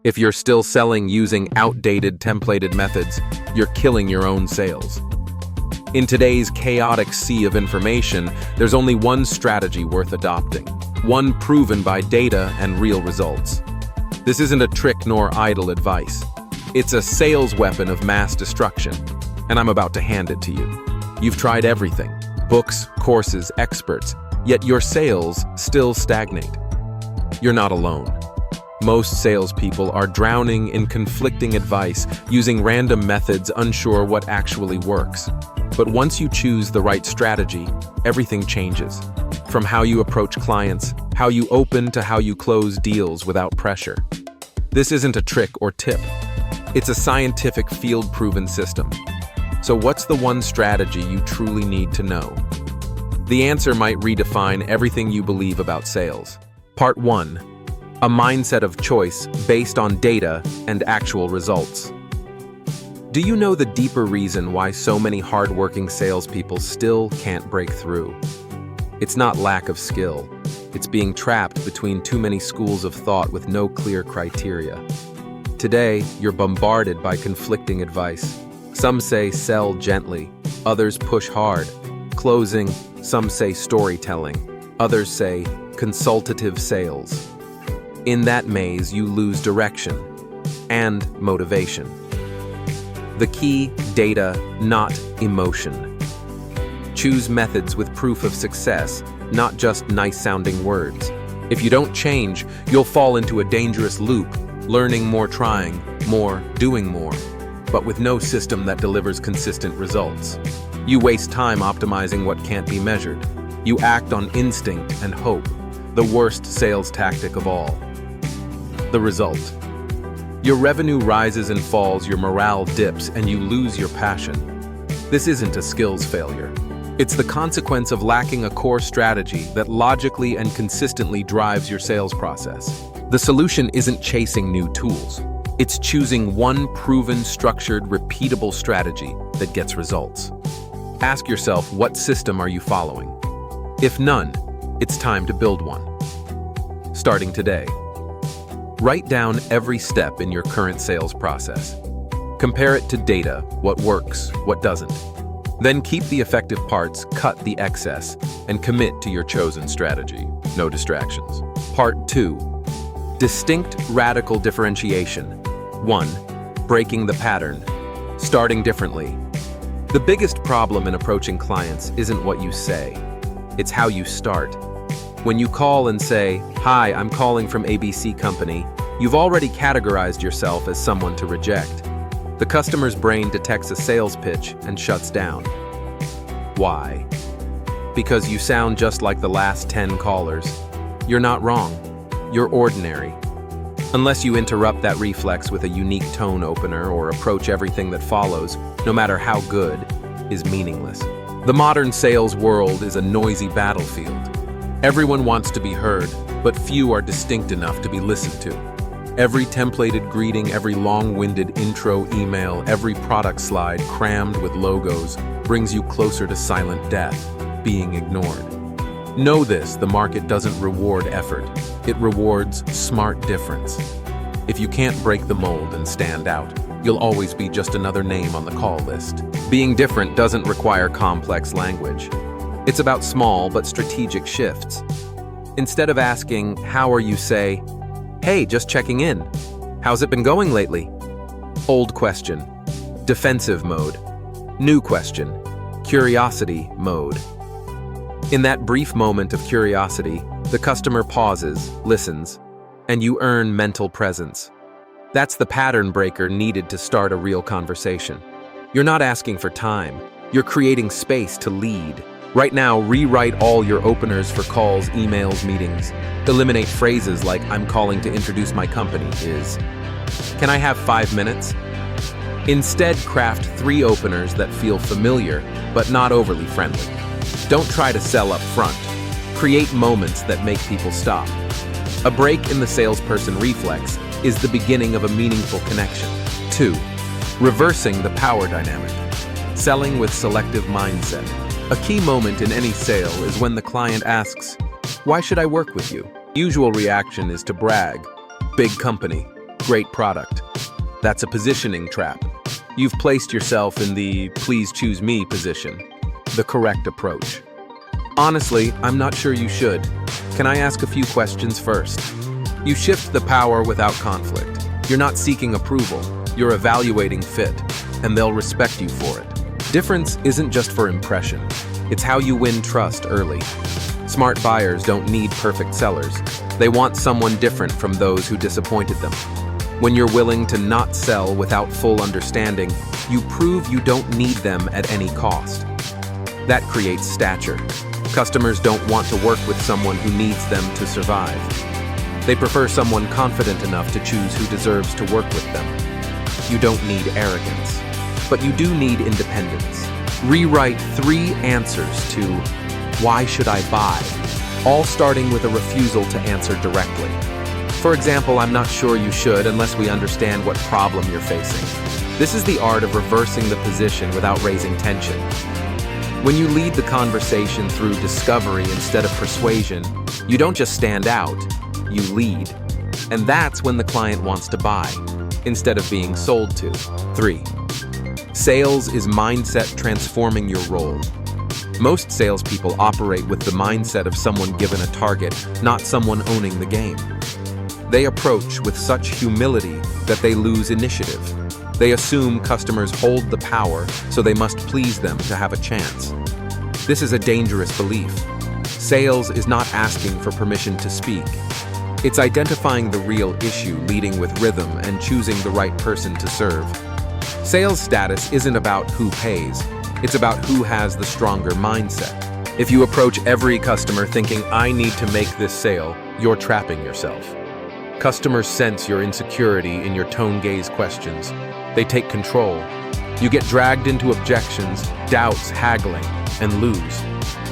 If you're still selling using outdated templated methods, you're killing your own sales. In today's chaotic sea of information, there's only one strategy worth adopting, one proven by data and real results. This isn't a trick nor idle advice. It's a sales weapon of mass destruction, and I'm about to hand it to you. You've tried everything, books, courses, experts, yet your sales still stagnate. You're not alone. Most salespeople are drowning in conflicting advice, using random methods, unsure what actually works. But once you choose the right strategy, everything changes. From how you approach clients, how you open to how you close deals without pressure. This isn't a trick or tip. It's a scientific, field-proven system. So what's the one strategy you truly need to know? The answer might redefine everything you believe about sales. Part 1. A mindset of choice based on data and actual results. Do you know the deeper reason why so many hardworking salespeople still can't break through? It's not lack of skill. It's being trapped between too many schools of thought with no clear criteria. Today, you're bombarded by conflicting advice. Some say sell gently, others push hard. Closing, some say storytelling, others say consultative sales. In that maze, you lose direction and motivation. The key, data, not emotion. Choose methods with proof of success, not just nice-sounding words. If you don't change, you'll fall into a dangerous loop, learning more, trying more, doing more, but with no system that delivers consistent results. You waste time optimizing what can't be measured. You act on instinct and hope, the worst sales tactic of all. The result: your revenue rises and falls, your morale dips, and you lose your passion. This isn't a skills failure. It's the consequence of lacking a core strategy that logically and consistently drives your sales process. The solution isn't chasing new tools. It's choosing one proven, structured, repeatable strategy that gets results. Ask yourself, what system are you following? If none, it's time to build one. Starting today. Write down every step in your current sales process. Compare it to data, what works, what doesn't. Then keep the effective parts, cut the excess, and commit to your chosen strategy. No distractions. Part 2. Distinct radical differentiation. 1. Breaking the pattern. Starting differently. The biggest problem in approaching clients isn't what you say. It's how you start. When you call and say, "Hi, I'm calling from ABC Company," you've already categorized yourself as someone to reject. The customer's brain detects a sales pitch and shuts down. Why? Because you sound just like the last 10 callers. You're not wrong. You're ordinary. Unless you interrupt that reflex with a unique tone opener or approach everything that follows, no matter how good, is meaningless. The modern sales world is a noisy battlefield. Everyone wants to be heard, but few are distinct enough to be listened to. Every templated greeting, every long-winded intro email, every product slide crammed with logos brings you closer to silent death, being ignored. Know this: the market doesn't reward effort. It rewards smart difference. If you can't break the mold and stand out, you'll always be just another name on the call list. Being different doesn't require complex language. It's about small but strategic shifts. Instead of asking, "How are you?" say, "Hey, just checking in. How's it been going lately?" Old question, defensive mode. New question, curiosity mode. In that brief moment of curiosity, the customer pauses, listens, and you earn mental presence. That's the pattern breaker needed to start a real conversation. You're not asking for time. You're creating space to lead. Right now, rewrite all your openers for calls, emails, meetings. Eliminate phrases like "I'm calling to introduce my company" is "Can I have 5 minutes?" Instead, craft 3 openers that feel familiar, but not overly friendly. Don't try to sell up front. Create moments that make people stop. A break in the salesperson reflex is the beginning of a meaningful connection. 2. Reversing the power dynamic. Selling with selective mindset. A key moment in any sale is when the client asks, "Why should I work with you?" Usual reaction is to brag. "Big company. great product. That's a positioning trap. You've placed yourself in the please choose me position, the correct approach. Honestly, I'm not sure you should. Can I ask a few questions first? You shift the power without conflict. You're not seeking approval, you're evaluating fit, and they'll respect you for it. Difference isn't just for impression, it's how you win trust early. Smart buyers don't need perfect sellers. They want someone different from those who disappointed them. When you're willing to not sell without full understanding, you prove you don't need them at any cost. That creates stature. Customers don't want to work with someone who needs them to survive. They prefer someone confident enough to choose who deserves to work with them. You don't need arrogance, but you do need independence. Rewrite 3 answers to "Why should I buy?" all starting with a refusal to answer directly. For example, "I'm not sure you should unless we understand what problem you're facing." This is the art of reversing the position without raising tension. When you lead the conversation through discovery instead of persuasion, you don't just stand out, you lead. And that's when the client wants to buy, instead of being sold to. 3. Sales is mindset transforming your role. Most salespeople operate with the mindset of someone given a target, not someone owning the game. They approach with such humility that they lose initiative. They assume customers hold the power, so they must please them to have a chance. This is a dangerous belief. Sales is not asking for permission to speak. It's identifying the real issue, leading with rhythm, and choosing the right person to serve. Sales status isn't about who pays. It's about who has the stronger mindset. If you approach every customer thinking, "I need to make this sale," you're trapping yourself. Customers sense your insecurity in your tone-gaze questions. They take control. You get dragged into objections, doubts, haggling, and lose.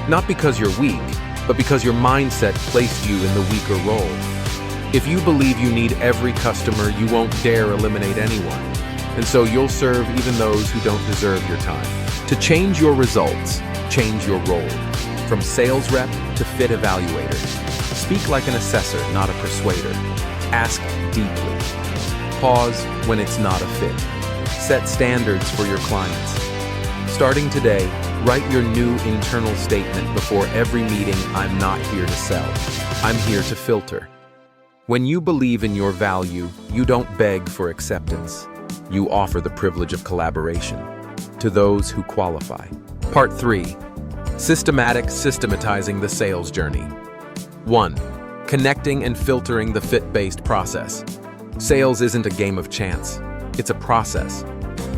Not because you're weak, but because your mindset placed you in the weaker role. If you believe you need every customer, you won't dare eliminate anyone. And so you'll serve even those who don't deserve your time. To change your results, change your role. From sales rep to fit evaluator. Speak like an assessor, not a persuader. Ask deeply. Pause when it's not a fit. Set standards for your clients. Starting today, write your new internal statement before every meeting. "I'm not here to sell. I'm here to filter." When you believe in your value, you don't beg for acceptance. You offer the privilege of collaboration to those who qualify. Part 3. Systematizing the sales journey. 1. Connecting and filtering the fit-based process. Sales isn't a game of chance. It's a process.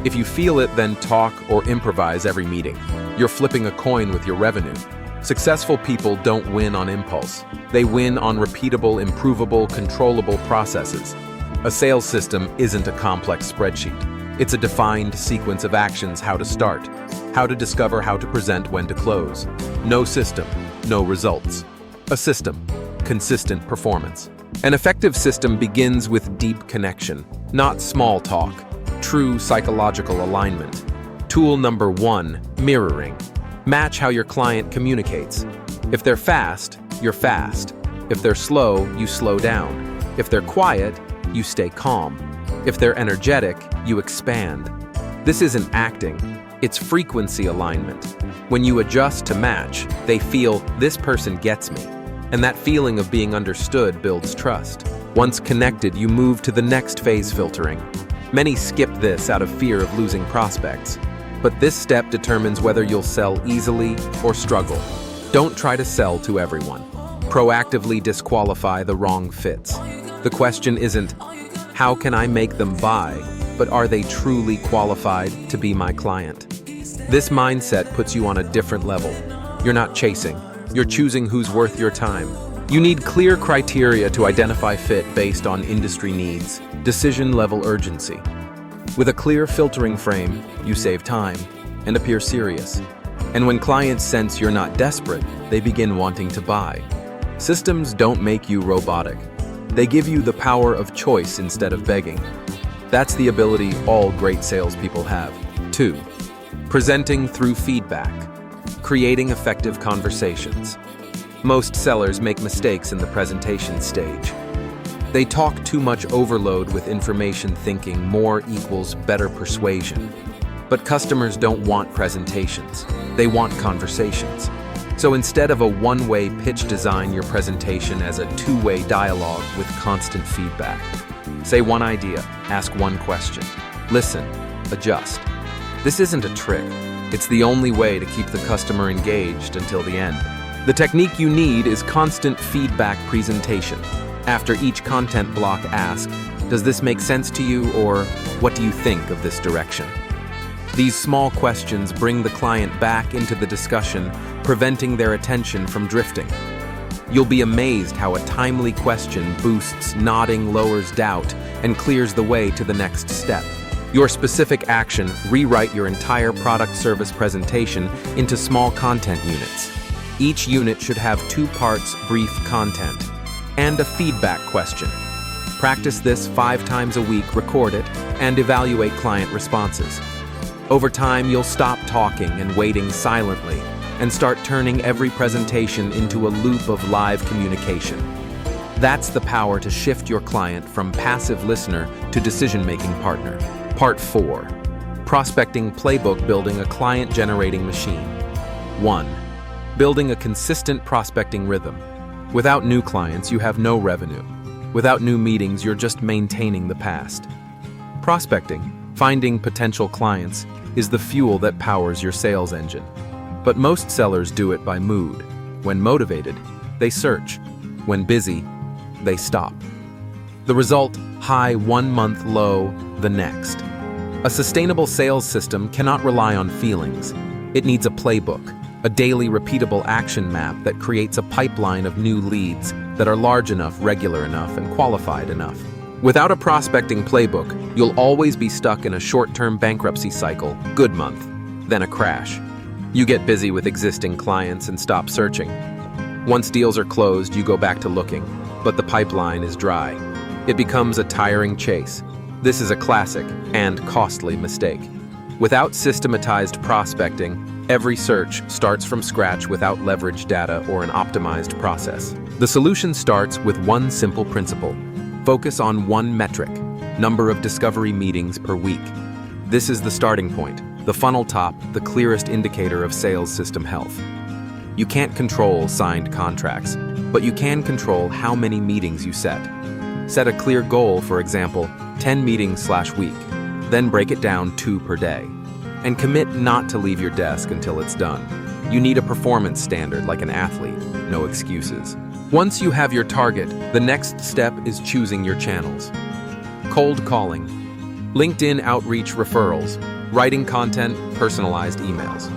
If you feel it, then talk or improvise every meeting. You're flipping a coin with your revenue. Successful people don't win on impulse. They win on repeatable, improvable, controllable processes. A sales system isn't a complex spreadsheet. It's a defined sequence of actions: how to start, how to discover, how to present, when to close. No system, no results. A system, consistent performance. An effective system begins with deep connection, not small talk. True psychological alignment. Tool number 1, mirroring. Match how your client communicates. If they're fast, you're fast. If they're slow, you slow down. If they're quiet, you stay calm. If they're energetic, you expand. This isn't acting, it's frequency alignment. When you adjust to match, they feel, "This person gets me." And that feeling of being understood builds trust. Once connected, you move to the next phase: filtering. Many skip this out of fear of losing prospects. But this step determines whether you'll sell easily or struggle. Don't try to sell to everyone. Proactively disqualify the wrong fits. The question isn't, "How can I make them buy?" but "Are they truly qualified to be my client?" This mindset puts you on a different level. You're not chasing. You're choosing who's worth your time. You need clear criteria to identify fit based on industry needs, decision-level urgency. With a clear filtering frame, you save time and appear serious. And when clients sense you're not desperate, they begin wanting to buy. Systems don't make you robotic. They give you the power of choice instead of begging. That's the ability all great salespeople have. 2. Presenting through feedback. Creating effective conversations. Most sellers make mistakes in the presentation stage. They talk too much overload with information thinking more equals better persuasion. But customers don't want presentations. They want conversations. So instead of a one-way pitch, design your presentation as a two-way dialogue with constant feedback. Say one idea, ask one question. Listen, adjust. This isn't a trick. It's the only way to keep the customer engaged until the end. The technique you need is constant feedback presentation. After each content block, ask, does this make sense to you, or what do you think of this direction? These small questions bring the client back into the discussion, preventing their attention from drifting. You'll be amazed how a timely question boosts nodding, lowers doubt, and clears the way to the next step. Your specific action: rewrite your entire product service presentation into small content units. Each unit should have 2 parts: brief content and a feedback question. Practice this 5 times a week, record it, and evaluate client responses. Over time, you'll stop talking and waiting silently and start turning every presentation into a loop of live communication. That's the power to shift your client from passive listener to decision-making partner. Part 4. Prospecting Playbook: Building a Client-Generating Machine. 1. Building a consistent prospecting rhythm. Without new clients, you have no revenue. Without new meetings, you're just maintaining the past. Prospecting, finding potential clients, is the fuel that powers your sales engine. But most sellers do it by mood. When motivated, they search. When busy, they stop. The result: high one month, low the next. A sustainable sales system cannot rely on feelings. It needs a playbook, a daily repeatable action map that creates a pipeline of new leads that are large enough, regular enough, and qualified enough. Without a prospecting playbook, you'll always be stuck in a short-term bankruptcy cycle: good month, then a crash. You get busy with existing clients and stop searching. Once deals are closed, you go back to looking, but the pipeline is dry. It becomes a tiring chase. This is a classic and costly mistake. Without systematized prospecting, every search starts from scratch without leveraged data or an optimized process. The solution starts with one simple principle: focus on one metric: number of discovery meetings per week. This is the starting point, the funnel top, the clearest indicator of sales system health. You can't control signed contracts, but you can control how many meetings you set. Set a clear goal, for example, 10 meetings/week, then break it down 2 per day. And commit not to leave your desk until it's done. You need a performance standard like an athlete, no excuses. Once you have your target, the next step is choosing your channels. Cold calling, LinkedIn outreach, referrals, writing content, personalized emails.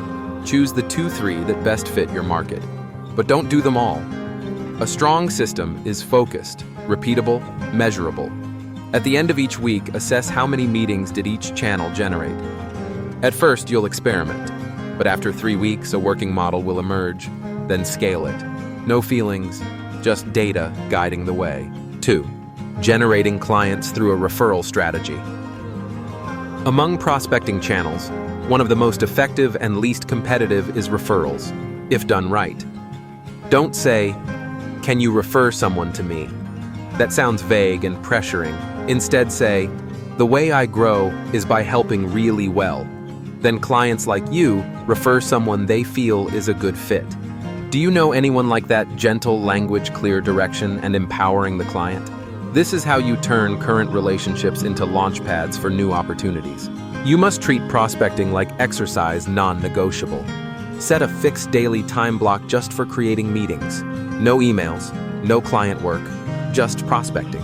Choose the 2-3 that best fit your market, but don't do them all. A strong system is focused, repeatable, measurable. At the end of each week, assess how many meetings did each channel generate. At first, you'll experiment, but after 3 weeks, a working model will emerge. Then scale it. No feelings, just data guiding the way. 2. Generating clients through a referral strategy. Among prospecting channels, one of the most effective and least competitive is referrals, if done right. Don't say, "Can you refer someone to me?" That sounds vague and pressuring. Instead say, "The way I grow is by helping really well." Then clients like you refer someone they feel is a good fit. Do you know anyone like that? Gentle language, clear direction, and empowering the client. This is how you turn current relationships into launchpads for new opportunities. You must treat prospecting like exercise, non-negotiable. Set a fixed daily time block just for creating meetings. No emails, no client work, just prospecting.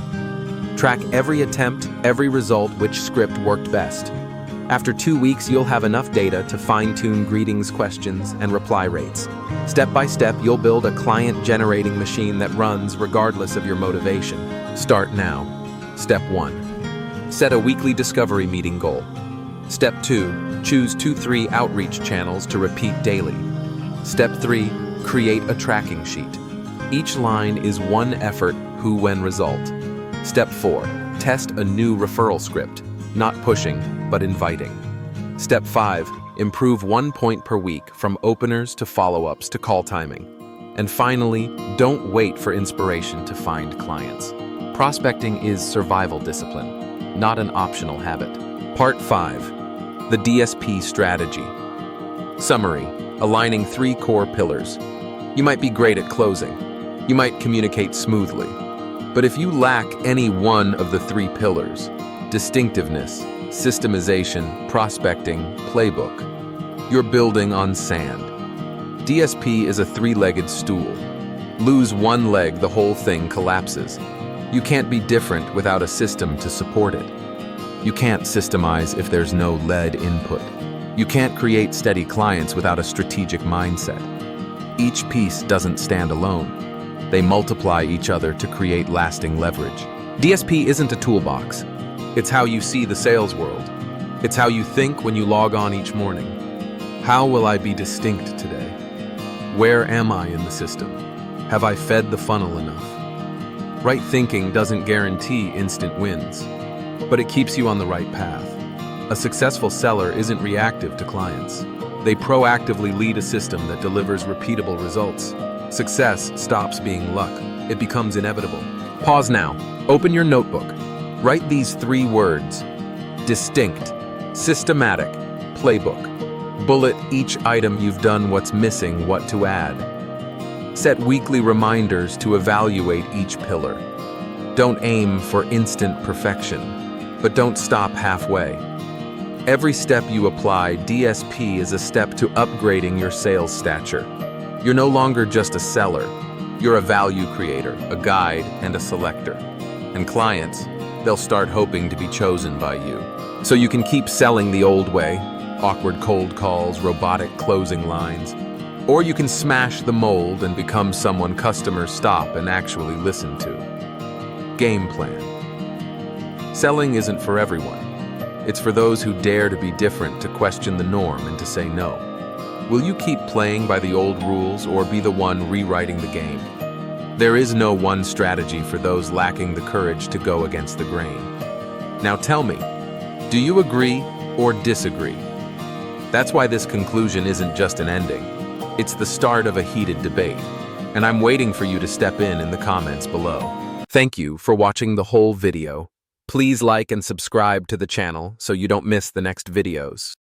Track every attempt, every result, which script worked best. After 2 weeks, you'll have enough data to fine-tune greetings, questions, and reply rates. Step by step, you'll build a client-generating machine that runs regardless of your motivation. Start now. Step 1. Set a weekly discovery meeting goal. Step 2. Choose 2-3 outreach channels to repeat daily. Step 3. Create a tracking sheet. Each line is one effort, who, when, result. Step 4. Test a new referral script. Not pushing, but inviting. Step 5. Improve 1 point per week, from openers to follow-ups to call timing. And finally, don't wait for inspiration to find clients. Prospecting is survival discipline, not an optional habit. Part 5. The DSP Strategy. Summary: aligning 3 core pillars. You might be great at closing. You might communicate smoothly. But if you lack any one of the 3 pillars, distinctiveness, systemization, prospecting, playbook, you're building on sand. DSP is a 3-legged stool. Lose one leg, the whole thing collapses. You can't be different without a system to support it. You can't systemize if there's no lead input. You can't create steady clients without a strategic mindset. Each piece doesn't stand alone. They multiply each other to create lasting leverage. DSP isn't a toolbox. It's how you see the sales world. It's how you think when you log on each morning. How will I be distinct today? Where am I in the system? Have I fed the funnel enough? Right thinking doesn't guarantee instant wins, but it keeps you on the right path. A successful seller isn't reactive to clients. They proactively lead a system that delivers repeatable results. Success stops being luck. It becomes inevitable. Pause now. Open your notebook. Write these 3 words: distinct, systematic, playbook. Bullet each item you've done, what's missing, what to add. Set weekly reminders to evaluate each pillar. Don't aim for instant perfection, but don't stop halfway. Every step you apply, DSP is a step to upgrading your sales stature. You're no longer just a seller. You're a value creator, a guide, and a selector. And clients, they'll start hoping to be chosen by you. So you can keep selling the old way, awkward cold calls, robotic closing lines, or you can smash the mold and become someone customers stop and actually listen to. Game plan. Selling isn't for everyone. It's for those who dare to be different, to question the norm, and to say no. Will you keep playing by the old rules or be the one rewriting the game? There is no one strategy for those lacking the courage to go against the grain. Now tell me, do you agree or disagree? That's why this conclusion isn't just an ending. It's the start of a heated debate, and I'm waiting for you to step in the comments below. Thank you for watching the whole video. Please like and subscribe to the channel so you don't miss the next videos.